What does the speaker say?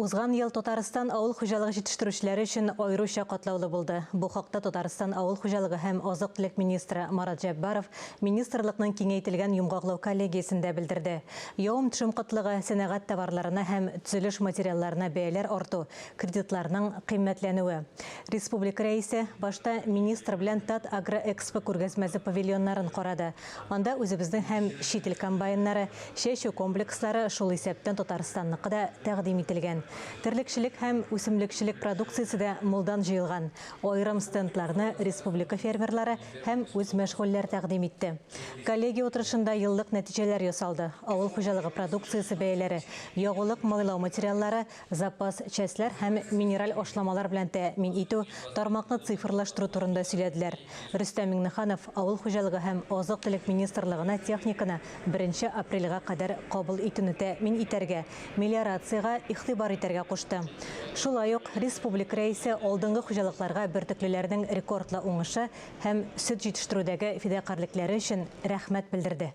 Узган ел Татарстан ауыл хуҗалыгы җитештерүчеләре өчен аеруча катлаулы булды. Бу хакта Татарстан ауыл хуҗалыгы һәм азык-төлек министры Марат Җәббаров министрлыкның киңәйтелгән йомгаклау коллегиясендә белдерде. Явым-төшем кытлыгы, сәнәгать товарларына һәм төзелеш материалларына бәяләр арту, кредитларның кыйммәтләнүе. Республика рәисе башта министр белән Тат Агроэкспо күргәзмәсе павильоннарын карады. Анда үзебезнең һәм чит ил комбайннары, чәчү комплекслары шул исәптән Татарстанныкы да тәкъдим ителгән. Терлекчелек һәм үсемлекчелек продукциясе дә мулдан җыелган. Айрым стендларны республика фермерлары һәм үз мәшгульләр тәкъдим итте. Коллегия утырышында еллык нәтиҗәләр ясалды. Авыл хуҗалыгы продукциясе бәяләре, ягулык майлау материаллары, запас частьләр һәм минераль ашламалар белән тәэмин итү, тармакны цифрлаштыру турында сөйләделәр. Рөстәм Миңнеханов авыл хуҗалыгы һәм азык-төлек министрлыгына техниканы 1 апрельгә кадәр кабул итүне тәэмин итәргә, мелиорацияга игътибар итәргә кушты. Шулай ук республика рәисе алдынгы хуҗалыкларга бөртеклеләрнең рекордлы уңышы һәм сөт җитештерүдәге фидакарьлекләре өчен рәхмәт белдерде.